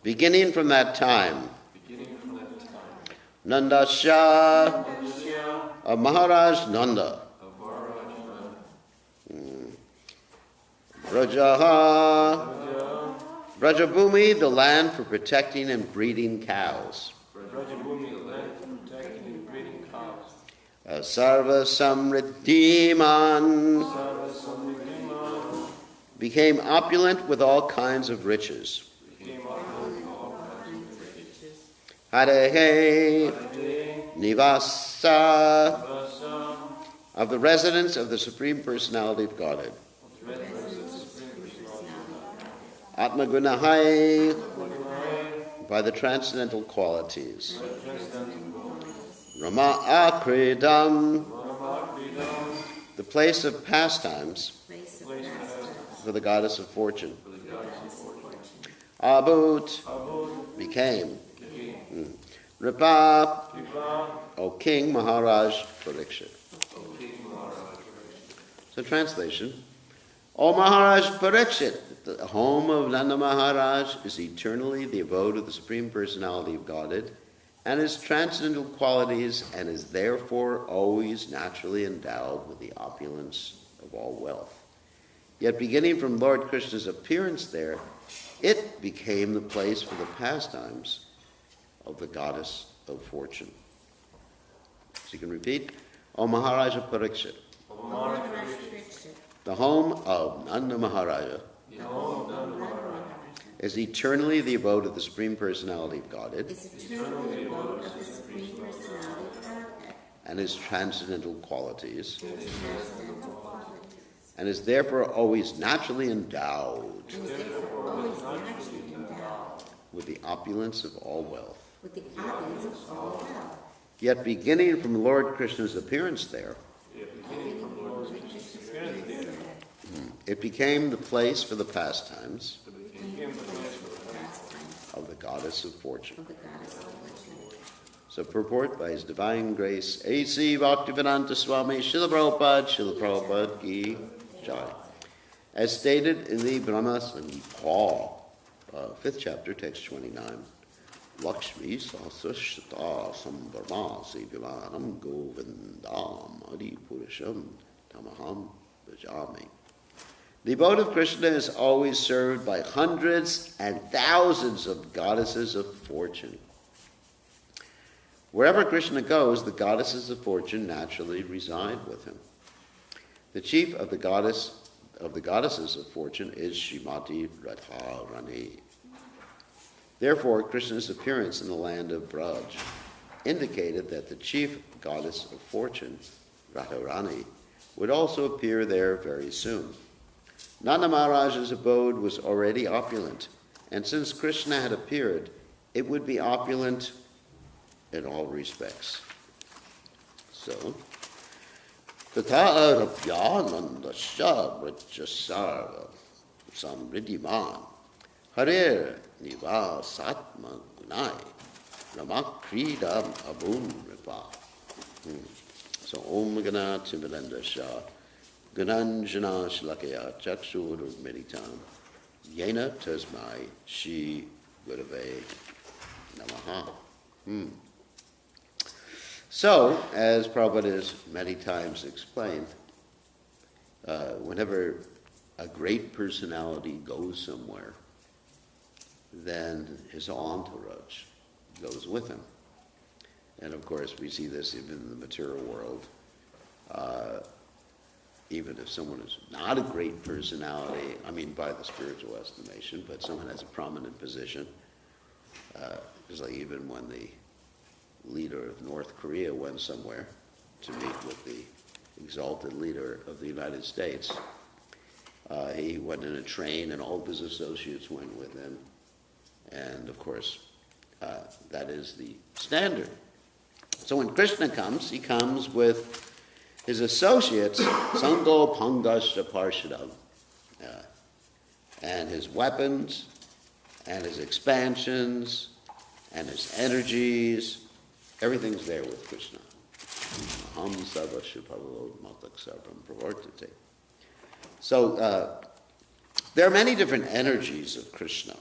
Beginning from that time, Nandasya of Maharaj Nanda, Brajaha, Brajabhumi, the land for protecting and breeding cows. Sarva Samriddhiman, became opulent with all kinds of riches. Harehe Nivasa, of the residence of the Supreme Personality of Godhead. Atmagunahai, by the transcendental qualities. Rama Akridam, the place of pastimes for the goddess of fortune. Abut, became. Ripa, O King Maharaj Parikshit. So translation, O Maharaj Parikshit, the home of Nanda Maharaj is eternally the abode of the Supreme Personality of Godhead and his transcendental qualities, and is therefore always naturally endowed with the opulence of all wealth. Yet beginning from Lord Krishna's appearance there, it became the place for the pastimes of the goddess of fortune. So you can repeat, O Maharaja Parikshit, the home of Nanda Maharaja is eternally the abode of the Supreme Personality of Godhead and his transcendental qualities, and is therefore always naturally endowed with the opulence of all wealth. Yet beginning from Lord Krishna's appearance there, it became the place for the pastimes of the goddess of fortune. So purport by His Divine Grace, A.C. Bhaktivedanta Swami Srila Prabhupada Ki Jai. As stated in the Brahma Samhita, 5th chapter, text 29. Lakshmi Sasashta Sambharmasi Vimanam Govindam Adi Purusham Tamaham Bhajami. The abode of Krishna is always served by hundreds and thousands of goddesses of fortune. Wherever Krishna goes, the goddesses of fortune naturally reside with him. The chief of the goddesses of fortune is Srimati Radharani. Therefore, Krishna's appearance in the land of Braj indicated that the chief goddess of fortune, Radharani, would also appear there very soon. Nanda Maharaj's abode was already opulent, and since Krishna had appeared, it would be opulent in all respects. So, Tata Arabhyanandasya Vrajasarva Samriddhiman Harer Nivasatma Gunai Ramakridam Abun Ripa. So, Om Gana Timbalendasya Gananjana Shlakaya Chakshur Meditam Yena Tasmai Shi Gurave Namaha. So, as Prabhupada has many times explained, whenever a great personality goes somewhere, then his entourage goes with him. And of course, we see this even in the material world. Even if someone is not a great personality, I mean by the spiritual estimation, but someone has a prominent position, it's like even when the leader of North Korea went somewhere to meet with the exalted leader of the United States, he went in a train and all of his associates went with him. And of course, that is the standard. So when Krishna comes, he comes with his associates, Sango Pangasya Parshadam, and his weapons, and his expansions, and his energies, everything's there with Krishna. Ham Sarva Shubhavo Matak Sarvam Pravartate. So There are many different energies of Krishna.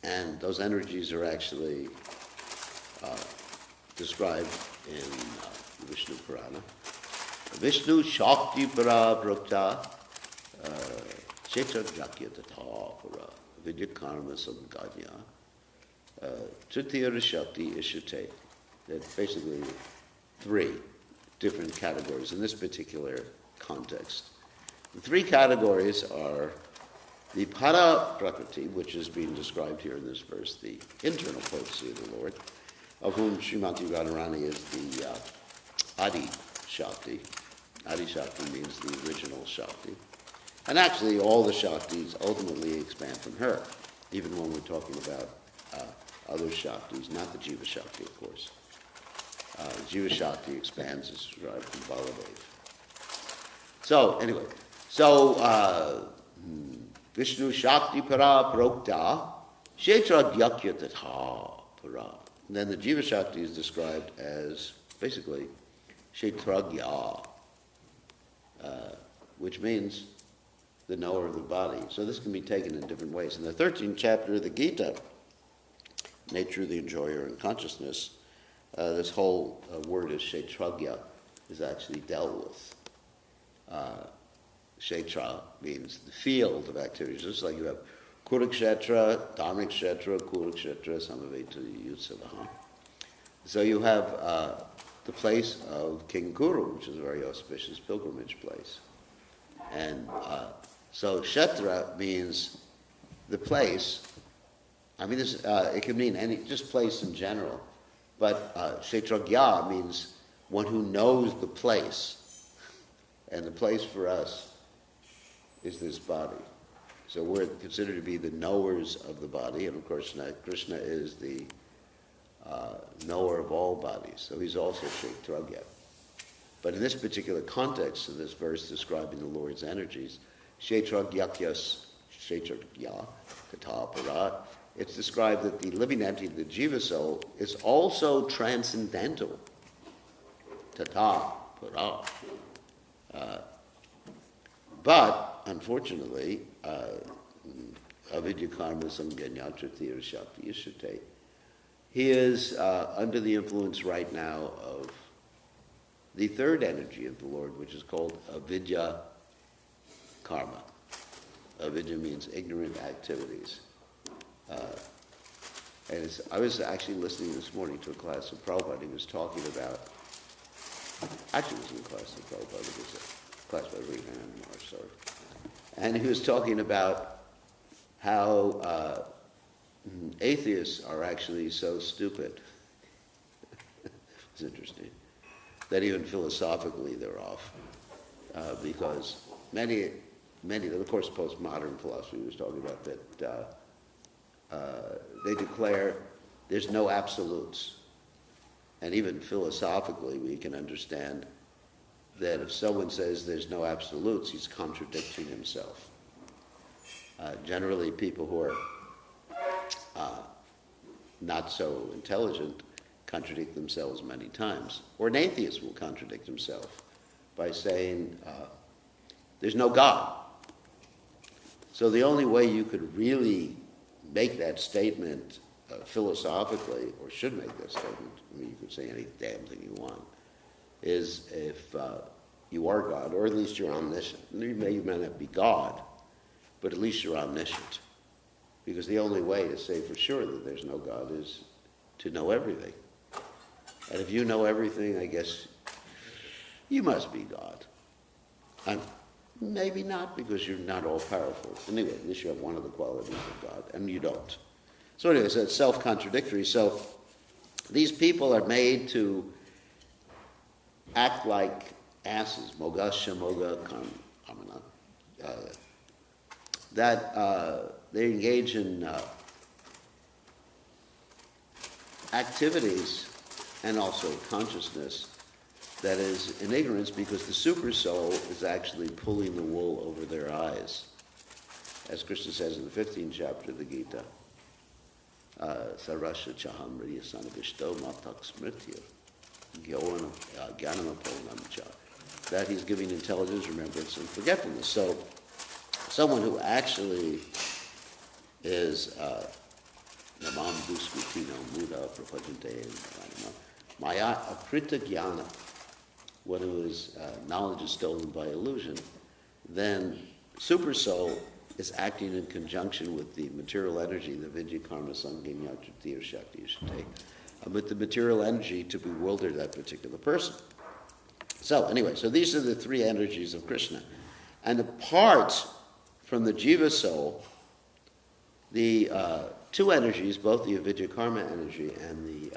And those energies are actually described in Vishnu Purana. Vishnu Shakti Para Prokta Chetra Jakya Tata Para Vidya Karma Samganya Tritiya Shakti Ishate. That's basically three different categories in this particular context. The three categories are the Para Prakriti, which is being described here in this verse, the internal potency of the Lord, of whom Srimati Radharani is the Adi Shakti. Adi Shakti means the original Shakti. And actually all the Shaktis ultimately expand from her, even when we're talking about other Shaktis, not the Jiva Shakti, of course. Jiva Shakti expands as described from Baladev. So, anyway, Vishnu Shakti Para Prokta Kshetra Gyakya Tatha Para. And then the Jiva Shakti is described as basically Kshetragya, which means the knower of the body. So this can be taken in different ways. In the 13th chapter of the Gita, Nature of the Enjoyer and Consciousness, this whole word is Kshetragya is actually dealt with. Kshetra means the field of activities. Just like you have Kurukshetra, Dharmikshetra, Kurukshetra, Samaveta Yutsavaha. So you have the place of King Kuru, which is a very auspicious pilgrimage place. And so Kshetra means the place. I mean, this, it can mean any, just place in general. But Kshetragya means one who knows the place. And the place for us is this body. So we're considered to be the knowers of the body, and of course Krishna is the knower of all bodies, so he's also Kshetragya. But in this particular context of this verse describing the Lord's energies, Kshetragyas, Kshetragya, Tata Para, it's described that the living entity, the Jiva soul, is also transcendental. Tata Para. But, unfortunately, Avidya Karma Samganya Tritiya Shakti Ishate, he is under the influence right now of the third energy of the Lord, which is called Avidya Karma. Avidya means ignorant activities. And I was actually listening this morning to a class of Prabhupada. He was talking about, actually it was in a class of Prabhupada, it was a class by Rehan, sorry. And he was talking about how atheists are actually so stupid. It's interesting. That even philosophically they're off. Because many, of course, postmodern philosophy was talking about that they declare there's no absolutes. And even philosophically we can understand that if someone says there's no absolutes, he's contradicting himself. Generally, people who are not so intelligent contradict themselves many times. Or an atheist will contradict himself by saying there's no God. So the only way you could really make that statement philosophically, or should make that statement, I mean, you could say any damn thing you want, is if you are God, or at least you're omniscient. You may not be God, but at least you're omniscient. Because the only way to say for sure that there's no God is to know everything. And if you know everything, I guess you must be God. And maybe not, because you're not all-powerful. Anyway, at least you have one of the qualities of God, and you don't. So anyway, so it's self-contradictory. So these people are made to act like asses, mogasha moga kamana, that they engage in activities and also consciousness that is in ignorance, because the super soul is actually pulling the wool over their eyes. As Krishna says in the 15th chapter of the Gita, Sarasha Chaham Riyasana Vishto Matak Smritya Gyanamapolamcha, that he's giving intelligence, remembrance, and forgetfulness. So someone who actually is Namam Duskutino Muda Prapajante Maya Aprita Jnana, one whose knowledge is stolen by illusion, then super soul is acting in conjunction with the material energy, the Vidya Karma Sanghinya Tritiya Shakti you should take, with the material energy to bewilder that particular person. So anyway, so these are the three energies of Krishna. And apart from the Jiva soul, the two energies, both the avidya karma energy and the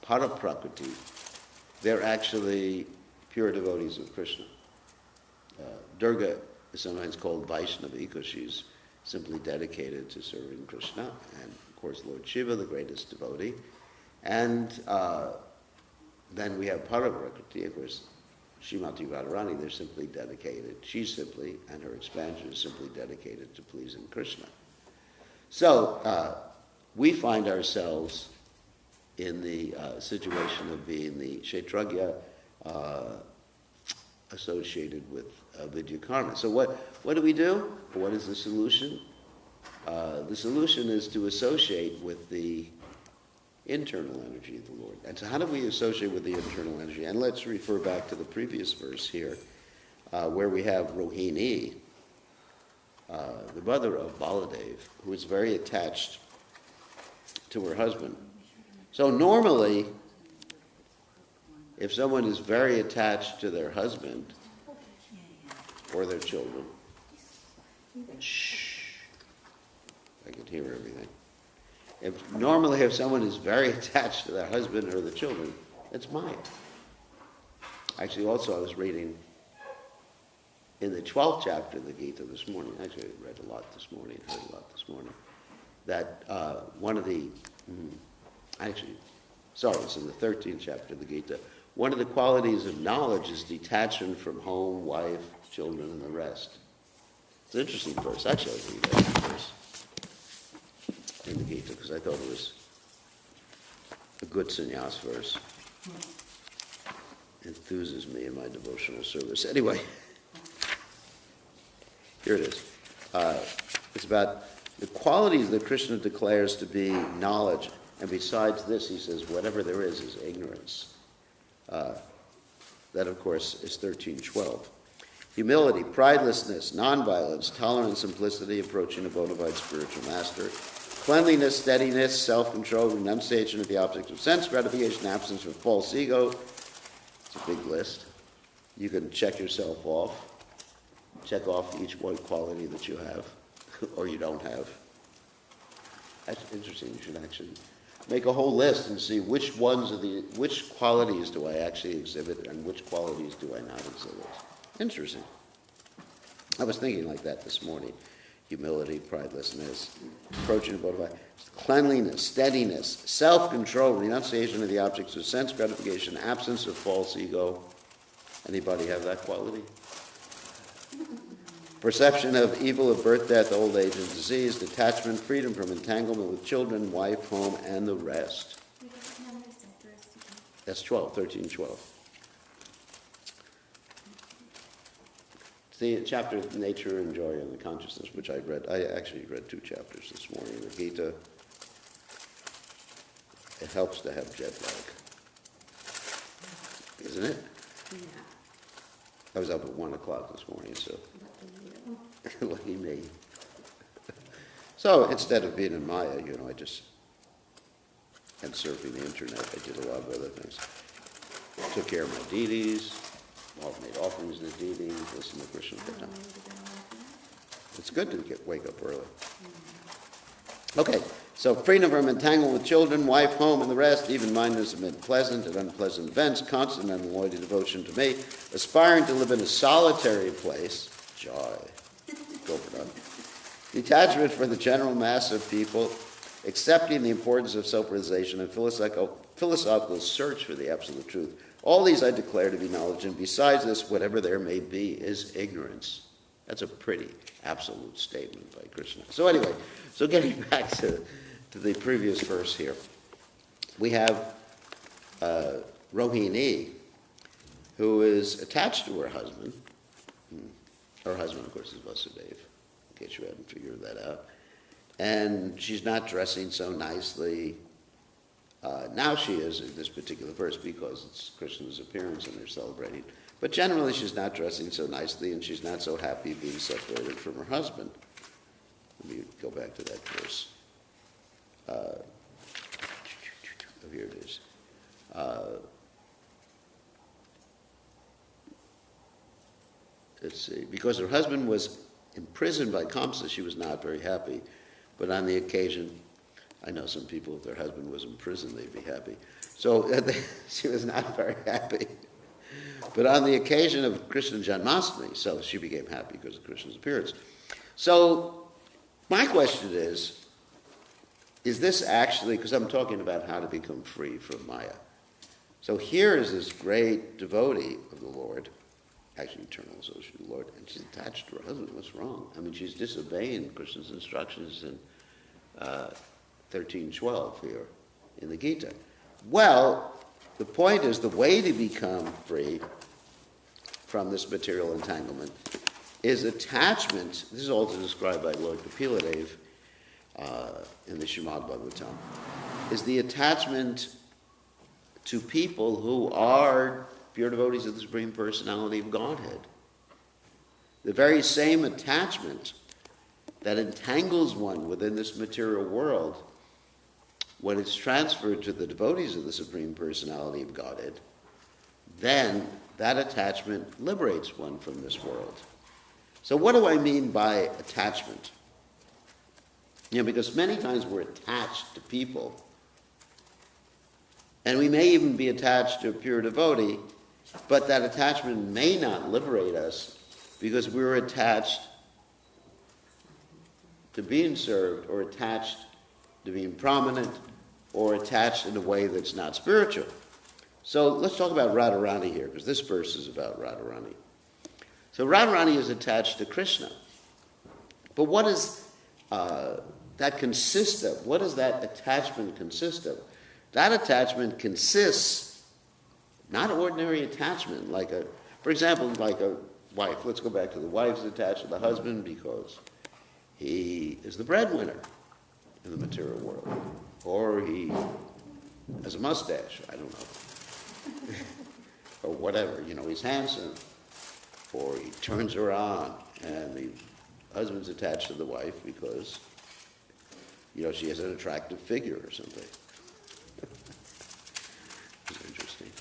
paraprakriti, they're actually pure devotees of Krishna. Durga is sometimes called Vaishnava because she's simply dedicated to serving Krishna. And of course Lord Shiva, the greatest devotee. And then we have Paraprakriti, of course, Srimati Radharani, they're simply dedicated. She's simply, and her expansion is simply dedicated to pleasing Krishna. So we find ourselves in the situation of being the Kshetragya associated with Vidya Karma. So what do we do? What is the solution? The solution is to associate with the internal energy of the Lord. And so how do we associate with the internal energy? And let's refer back to the previous verse here, where we have Rohini, the mother of Baladev, who is very attached to her husband. So normally, if someone is very attached to their husband or their children, shh, I can hear everything. If someone is very attached to their husband or the children, it's Maya. Actually, also I was reading in the 12th chapter of the Gita this morning, actually I read a lot this morning, heard a lot this morning, that one of the, it's in the 13th chapter of the Gita, one of the qualities of knowledge is detachment from home, wife, children, and the rest. It's an interesting verse. Actually, I read that verse in the Gita because I thought it was a good sannyas verse. Enthuses me in my devotional service. Anyway, here it is. It's about the qualities that Krishna declares to be knowledge, and besides this, he says, whatever there is ignorance. That, of course, is 13:12. Humility, pridelessness, nonviolence, tolerance, simplicity, approaching a bona fide spiritual master, cleanliness, steadiness, self-control, renunciation of the objects of sense gratification, absence of false ego. It's a big list. You can check yourself off. Check off each one quality that you have or you don't have. That's interesting. You should actually make a whole list and see which qualities do I actually exhibit and which qualities do I not exhibit. Interesting. I was thinking like that this morning. Humility, pridelessness, approaching a bona fide, cleanliness, steadiness, self-control, renunciation of the objects of sense gratification, absence of false ego. Anybody have that quality? Perception of evil of birth, death, old age, and disease, detachment, freedom from entanglement with children, wife, home, and the rest. That's 13:12. The chapter of nature and joy and the consciousness, which I read. I actually read 2 chapters this morning in the Gita. It helps to have jet lag, isn't it? Yeah. I was up at 1 o'clock this morning, so lucky me. So instead of being in Maya, I just and surfing the internet, I did a lot of other things. Took care of my deities. Made offerings to deities, listen to Krishna Katha. It's good to wake up early. Okay, so freedom from entanglement with children, wife, home, and the rest, even-mindedness amid pleasant and unpleasant events, constant and unalloyed devotion to me, aspiring to live in a solitary place, joy, Govardhan, detachment from the general mass of people, accepting the importance of self-realization and philosophical search for the absolute truth. All these I declare to be knowledge, and besides this, whatever there may be is ignorance. That's a pretty absolute statement by Krishna. So anyway, getting back to the previous verse here. We have Rohini, who is attached to her husband. Her husband, of course, is Vasudev, in case you hadn't figured that out. And she's not dressing so nicely. Now she is in this particular verse because it's Krishna's appearance and they're celebrating. But generally she's not dressing so nicely and she's not so happy being separated from her husband. Let me go back to that verse. Oh, here it is. Let's see. Because her husband was imprisoned by Kamsa, she was not very happy. But on the occasion, I know some people, if their husband was in prison, they'd be happy. So she was not very happy. But on the occasion of Krishna Janmashtami, so she became happy because of Krishna's appearance. So my question is this actually, because I'm talking about how to become free from Maya. So here is this great devotee of the Lord, actually eternal associate of the Lord, and she's attached to her husband. What's wrong? I mean, she's disobeying Krishna's instructions in 13:12 here in the Gita. Well, the point is the way to become free from this material entanglement is attachment. This is also described by Lord Kapiladev in the Srimad Bhagavatam, is the attachment to people who are pure devotees of the Supreme Personality of Godhead. The very same attachment that entangles one within this material world, when it's transferred to the devotees of the Supreme Personality of Godhead, then that attachment liberates one from this world. So what do I mean by attachment? Because many times we're attached to people, and we may even be attached to a pure devotee, but that attachment may not liberate us because we're attached to being served, or attached to being prominent, or attached in a way that's not spiritual. So let's talk about Radharani here, because this verse is about Radharani. So Radharani is attached to Krishna. But what does that consist of? What does that attachment consist of? That attachment consists, not ordinary attachment, for example, like a wife. Let's go back to the wife's attached to the husband because he is the breadwinner in the material world. Or he has a mustache, I don't know. Or whatever, he's handsome. Or he turns her on, and the husband's attached to the wife because, she has an attractive figure or something. It's interesting.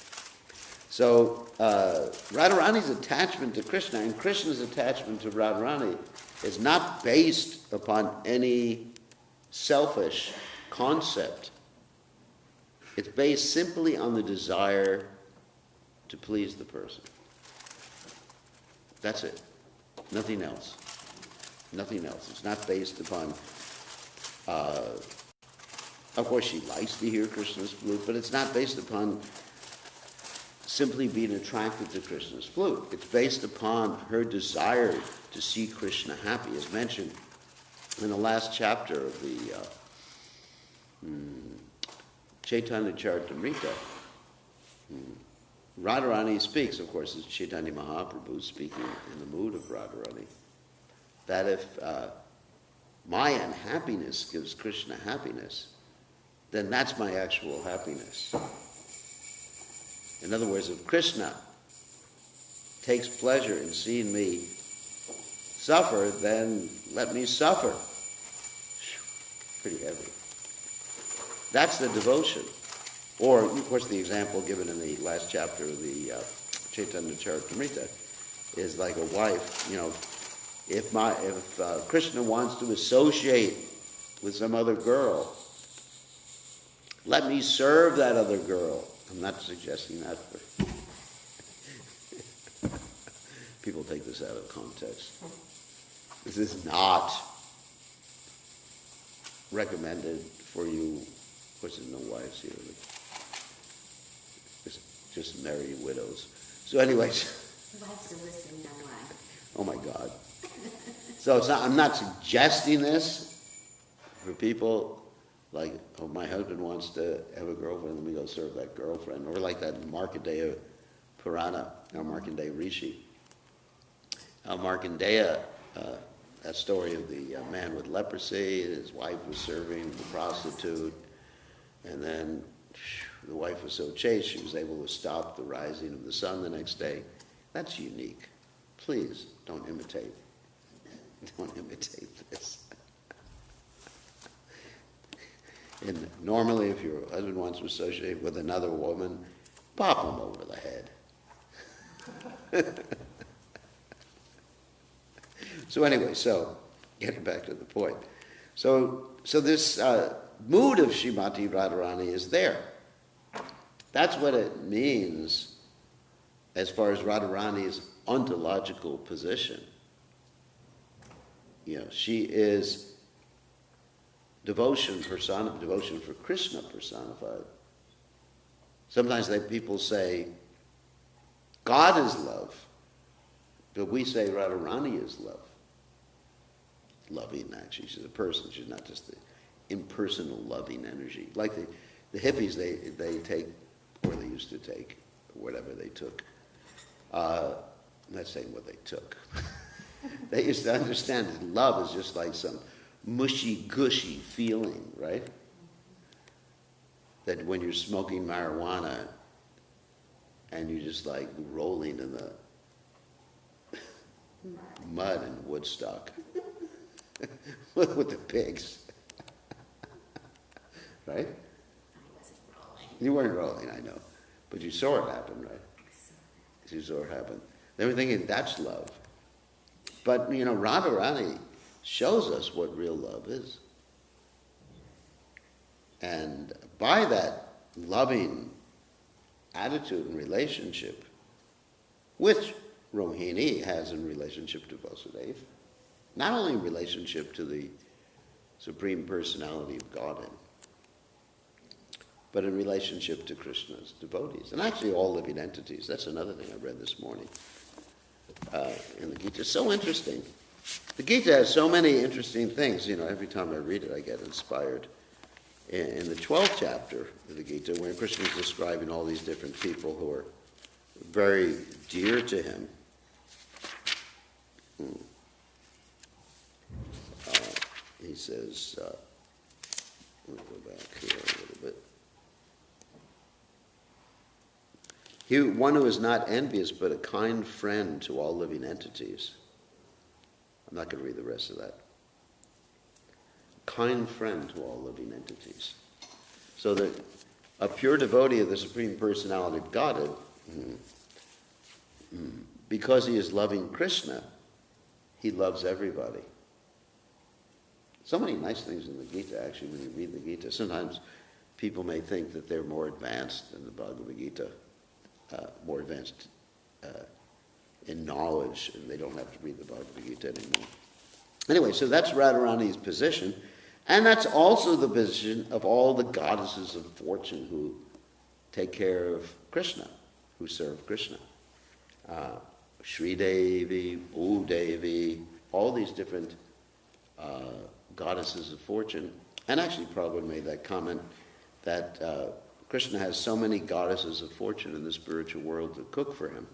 So, Radharani's attachment to Krishna and Krishna's attachment to Radharani is not based upon any selfish concept. It's based simply on the desire to please the person. That's it. Nothing else. Nothing else. It's not based upon, of course she likes to hear Krishna's flute, but it's not based upon simply being attracted to Krishna's flute. It's based upon her desire to see Krishna happy, as mentioned in the last chapter of the Chaitanya Charitamrita. Radharani speaks, of course, it's Chaitanya Mahaprabhu speaking in the mood of Radharani, that if my unhappiness gives Krishna happiness, then that's my actual happiness. In other words, if Krishna takes pleasure in seeing me suffer, then let me suffer. Pretty heavy. That's the devotion. Or, of course, the example given in the last chapter of the Chaitanya Charitamrita is like a wife. If Krishna wants to associate with some other girl, let me serve that other girl. I'm not suggesting that. People take this out of context. This is not recommended for you. Of course, there's no wives here. Just married widows. So anyways. Wives are listening online. Oh my God. So I'm not suggesting this for people like, my husband wants to have a girlfriend, let me go serve that girlfriend. Or like that Markandeya Purana, or Markandeya Rishi. Markandeya, that story of the man with leprosy, his wife was serving the prostitute, and then the wife was so chaste she was able to stop the rising of the sun the next day. That's unique. Please don't imitate. Don't imitate this. And normally, if your husband wants to associate with another woman, pop him over the head. So anyway, getting back to the point. So this mood of Srimati Radharani is there. That's what it means as far as Radharani's ontological position. She is devotion for Krishna personified. Sometimes people say, God is love, but we say Radharani is love. Loving, actually. She's a person. She's not just the impersonal loving energy. Like the hippies, they take, or they used to take, or whatever they took. I'm not saying what they took. They used to understand that love is just like some mushy-gushy feeling, right? That when you're smoking marijuana and you're just like rolling in the mud in Woodstock with the pigs. Right? I wasn't rolling. You weren't rolling, I know. But you saw it happen, right? You saw it happen. They were thinking that's love. But, Radharani shows us what real love is. And by that loving attitude and relationship, which Rohini has in relationship to Vasudeva, not only in relationship to the Supreme Personality of Godhead, but in relationship to Krishna's devotees, and actually all living entities. That's another thing I read this morning in the Gita. It's so interesting. The Gita has so many interesting things. Every time I read it, I get inspired. In the 12th chapter of the Gita, where Krishna is describing all these different people who are very dear to him, he says, let me go back here a little bit. One who is not envious, but a kind friend to all living entities. I'm not going to read the rest of that. Kind friend to all living entities. So that a pure devotee of the Supreme Personality of Godhead, because he is loving Krishna, he loves everybody. So many nice things in the Gita, actually, when you read the Gita. Sometimes people may think that they're more advanced in the Bhagavad Gita, more advanced in knowledge, and they don't have to read the Bhagavad Gita anymore. Anyway, so that's Radharani's position, and that's also the position of all the goddesses of fortune who take care of Krishna, who serve Krishna. Sri Devi, Bhudevi, all these different goddesses of fortune. And actually Prabhupada made that comment that Krishna has so many goddesses of fortune in the spiritual world to cook for him.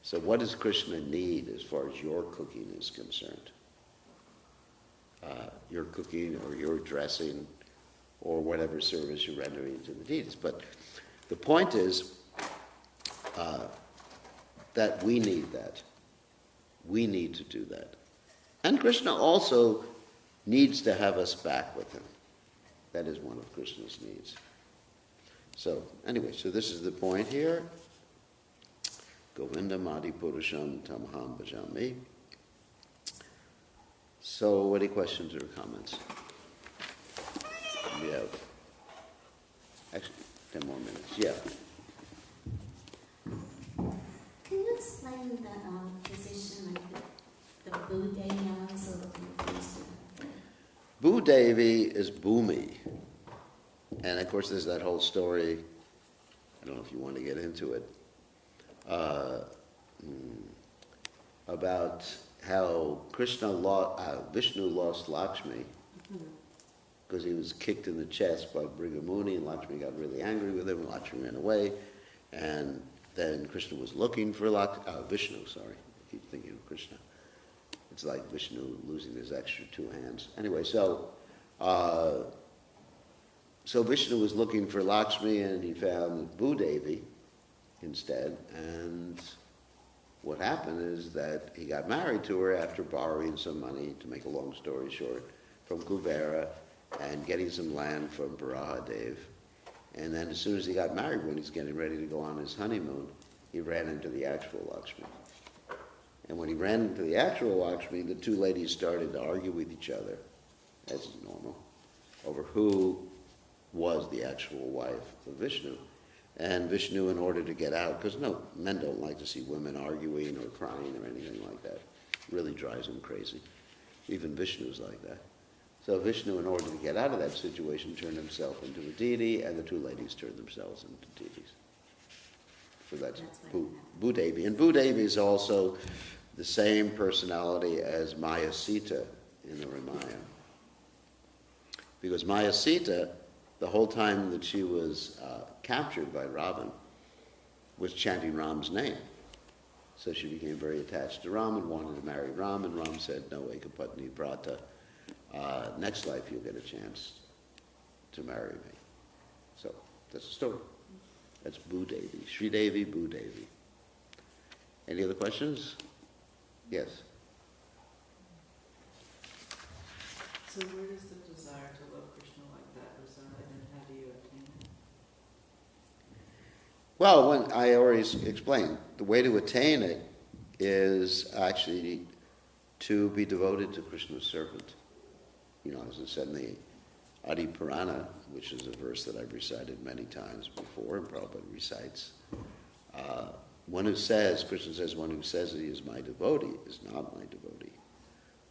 So what does Krishna need as far as your cooking is concerned? Your cooking or your dressing or whatever service you're rendering to the deities. But the point is that we need that. We need to do that. And Krishna also needs to have us back with him. That is one of Krishna's needs. So, anyway, so this is the point here. Govinda Madi Purusham Tamaham Bhajami. So, any questions or comments? We have actually 10 more minutes. Yeah. Can you explain the position, like the Buddha now is a little confused? Bhudevi is Bhumi. And of course there's that whole story, I don't know if you want to get into it, about how Vishnu lost Lakshmi because he was kicked in the chest by Brigamuni, and Lakshmi got really angry with him, and Lakshmi ran away, and then Krishna was looking for Vishnu keep thinking of Krishna. It's like Vishnu losing his extra 2 hands. Anyway, so Vishnu was looking for Lakshmi, and he found Bhudevi instead. And what happened is that he got married to her after borrowing some money, to make a long story short, from Kuvera and getting some land from Barahadev. And then as soon as he got married, when he's getting ready to go on his honeymoon, he ran into the actual Lakshmi. And when he ran into the actual Lakshmi, the 2 ladies started to argue with each other, as is normal, over who was the actual wife of Vishnu. And Vishnu, in order to get out, because no, men don't like to see women arguing or crying or anything like that. It really drives them crazy. Even Vishnu's like that. So Vishnu, in order to get out of that situation, turned himself into a deity, and the 2 ladies turned themselves into deities. So that's Bhudevi. And Bhudevi is also the same personality as Maya Sita in the Ramayana. Because Maya Sita, the whole time that she was captured by Ravan, was chanting Ram's name. So she became very attached to Ram and wanted to marry Ram, and Ram said, no, Ekapatni Vrata, next life you'll get a chance to marry me. So that's the story. That's Bhudevi, Sridevi, Bhudevi. Any other questions? Yes. So where does the desire to love Krishna like that reside, and how do you attain it? Well, I already explained, the way to attain it is actually to be devoted to Krishna's servant. You know, as I said in the Adi Purana, which is a verse that I've recited many times before, and Prabhupada recites, one who says, Krishna says, one who says that he is my devotee is not my devotee.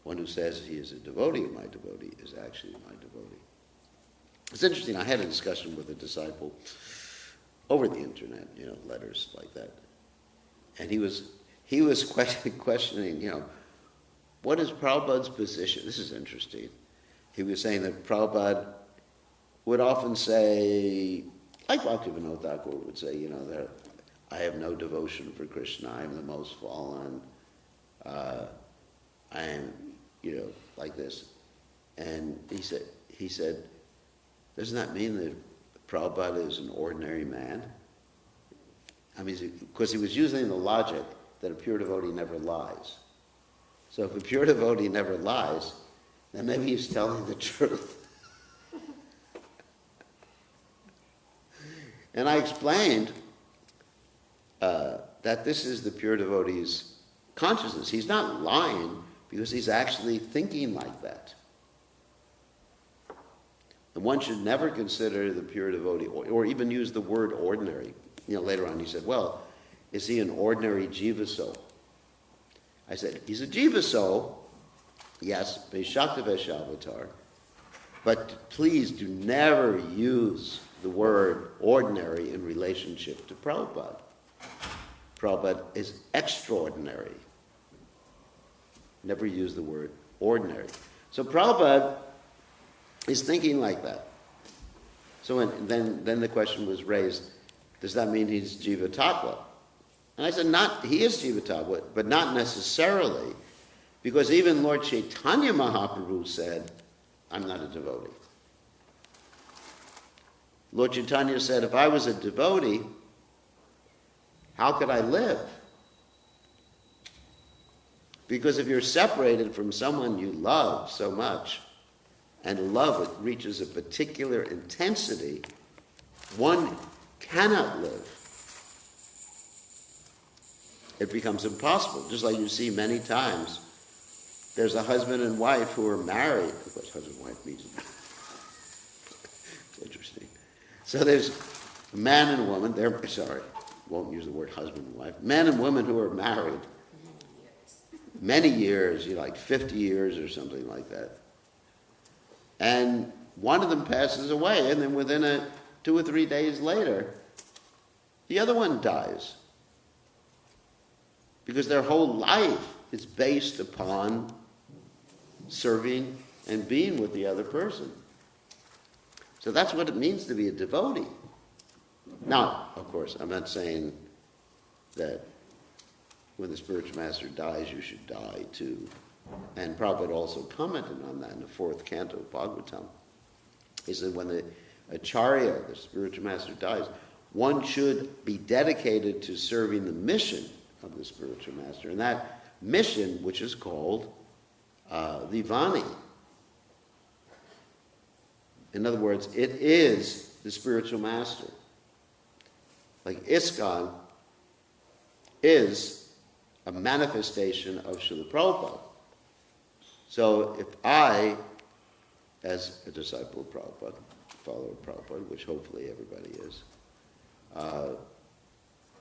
One who says he is a devotee of my devotee is actually my devotee. It's interesting, I had a discussion with a disciple over the internet, you know, letters like that. And he was questioning, you know, what is Prabhupada's position? This is interesting. He was saying that Prabhupada would often say, like Bhaktivinoda Thakur would say, you know, that I have no devotion for Krishna, I am the most fallen, I am, you know, like this. And he said, doesn't that mean that Prabhupada is an ordinary man? I mean, because he was using the logic that a pure devotee never lies. So if a pure devotee never lies, then maybe he's telling the truth. And I explained that this is the pure devotee's consciousness. He's not lying because he's actually thinking like that. And one should never consider the pure devotee, or even use the word ordinary. You know, later on he said, well, is he an ordinary jiva soul? I said, he's a jiva soul, yes, Vaishakta Vaishavatar, but please do never use the word ordinary in relationship to Prabhupada. Prabhupada is extraordinary. Never use the word ordinary. So Prabhupada is thinking like that. So then the question was raised, does that mean he's Jiva Tattva? And I said, he is Jiva Tattva, but not necessarily, because even Lord Chaitanya Mahaprabhu said, I'm not a devotee. Lord Chaitanya said, if I was a devotee, how could I live? Because if you're separated from someone you love so much, and love reaches a particular intensity, one cannot live. It becomes impossible. Just like you see many times, there's a husband and wife who are married. Of course, husband and wife means it's interesting. So there's a man and a woman. Won't use the word husband and wife. Men and women who are married many years, like 50 years or something like that. And one of them passes away, and then within 2 or 3 days later, the other one dies. Because their whole life is based upon serving and being with the other person. So that's what it means to be a devotee. Now, of course, I'm not saying that when the spiritual master dies, you should die too. And Prabhupada also commented on that in the 4th canto of Bhagavatam. He said when the Acharya, the spiritual master, dies, one should be dedicated to serving the mission of the spiritual master. And that mission, which is called the Vani. In other words, it is the spiritual master. Like ISKCON is a manifestation of Srila Prabhupada. So if I, as a disciple of Prabhupada, follower of Prabhupada, which hopefully everybody is,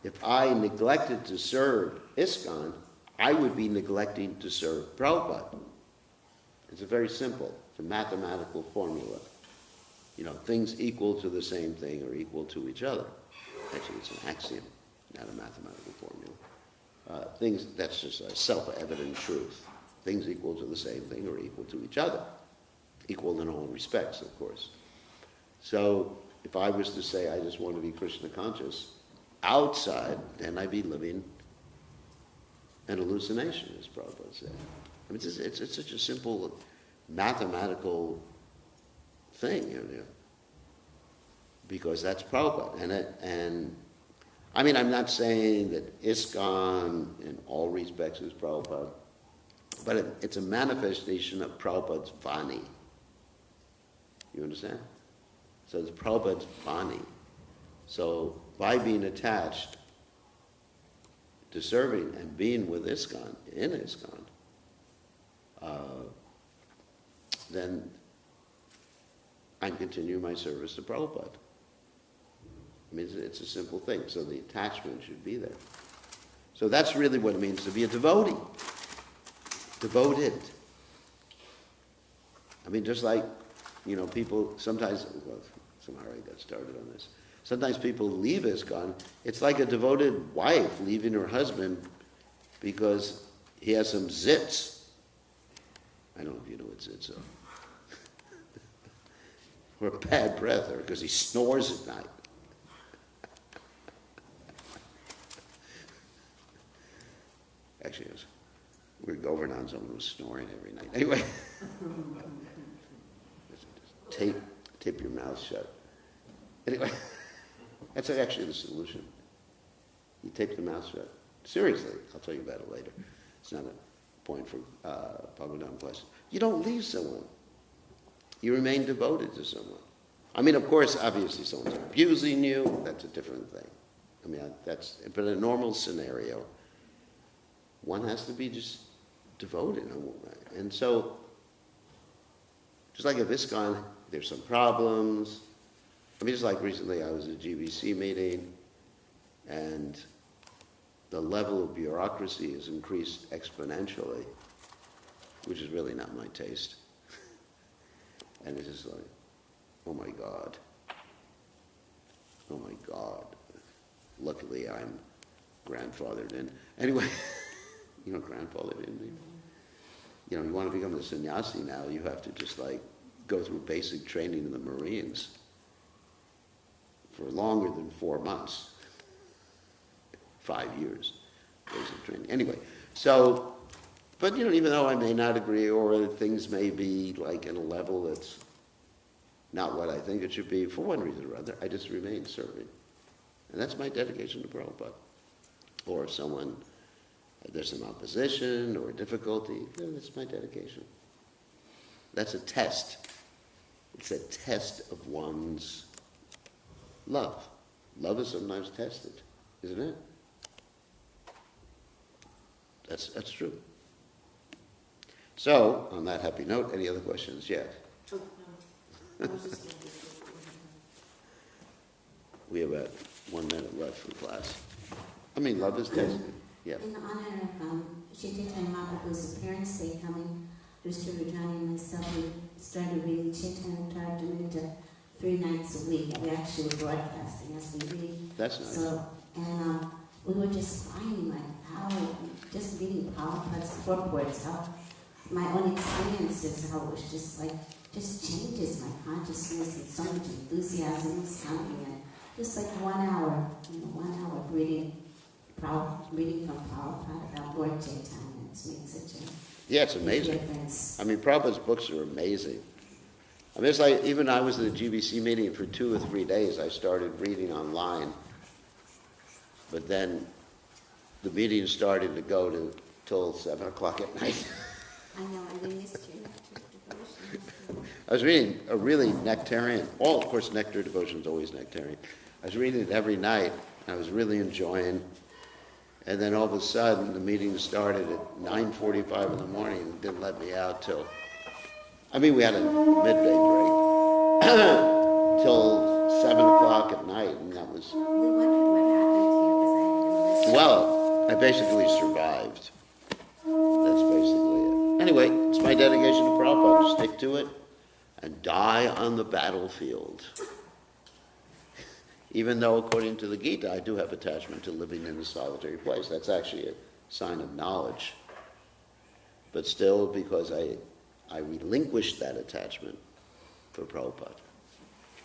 if I neglected to serve ISKCON, I would be neglecting to serve Prabhupada. It's a very simple, it's a mathematical formula. Things equal to the same thing are equal to each other. Actually, it's an axiom, not a mathematical formula. That's just a self-evident truth. Things equal to the same thing are equal to each other. Equal in all respects, of course. So, if I was to say I just want to be Krishna conscious, outside, then I'd be living an hallucination, as Prabhupada said. I mean, it's such a simple mathematical thing, because that's Prabhupada. And I mean, I'm not saying that ISKCON in all respects is Prabhupada, but it's a manifestation of Prabhupada's Vani. You understand? So it's Prabhupada's Vani. So by being attached to serving and being with ISKCON, in ISKCON, then I continue my service to Prabhupada. I mean, it's a simple thing. So the attachment should be there. So that's really what it means to be a devotee. Devoted. I mean, just like, people sometimes, well, somehow I got started on this. Sometimes people leave ISKCON. It's like a devoted wife leaving her husband because he has some zits. I don't know if you know what zits are. Or bad breath, or because he snores at night. Actually, we were over on someone who was snoring every night. Anyway, tape your mouth shut. Anyway, that's actually the solution. You tape the mouth shut. Seriously, I'll tell you about it later. It's not a point for Bhagavatam question. You don't leave someone. You remain devoted to someone. I mean, of course, obviously someone's abusing you. That's a different thing. I mean, but in a normal scenario, one has to be just devoted. And so, just like at ISKCON, there's some problems. I mean, just like recently I was at a GBC meeting, and the level of bureaucracy has increased exponentially, which is really not my taste. And it's just like, oh my God. Oh my God. Luckily I'm grandfathered in. Anyway, grandfathered in. You want to become a sannyasi now, you have to just go through basic training in the Marines for longer than 4 months. 5 years, basic training. Anyway, so, but even though I may not agree, or things may be in a level that's not what I think it should be, for one reason or other, I just remain serving. And that's my dedication to Prabhupada. Or if there's some opposition or difficulty, that's my dedication. That's a test. It's a test of one's love. Love is sometimes tested, isn't it? That's true. So, on that happy note, any other questions yet? Oh, no. I was just gonna do We have about 1 minute left for class. I mean, love is tested. Yeah. In honor of Chaitanya Mahaprabhu's appearance day coming, Mr. Rajani and myself, we started reading Chaitanya Charitamrita 3 nights a week. We actually were broadcasting as we read. That's nice. So, and we were just finding how, just reading Prabhupada's purports, how my own experiences, how it was just changes my consciousness, and so much enthusiasm was coming in. Just 1 hour, 1 hour of reading reading from Prabhupada about Lord Chaitanya. It's made such a Yeah, it's amazing. difference. I mean, Prabhupada's books are amazing. I mean, it's like, even I was at the GBC meeting for 2 or 3 days, I started reading online. But then the meeting started to go till 7 o'clock at night. I know, and we missed your devotion. I was reading a really nectarian, of course, nectar devotion is always nectarian. I was reading it every night, and I was really enjoying. And then all of a sudden, the meeting started at 9:45 in the morning and didn't let me out till, I mean, we had a midday break, till 7 o'clock at night, and that was, We wondered what happened to you because I hadn't listened. well, I basically survived. That's basically it. Anyway, it's my dedication to Prabhupada. Stick to it and die on the battlefield. Even though, according to the Gita, I do have attachment to living in a solitary place. That's actually a sign of knowledge. But still, because I relinquished that attachment for Prabhupada.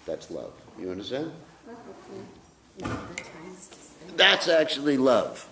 That's love. You understand? Well, hopefully, not the times to spend. That's actually love.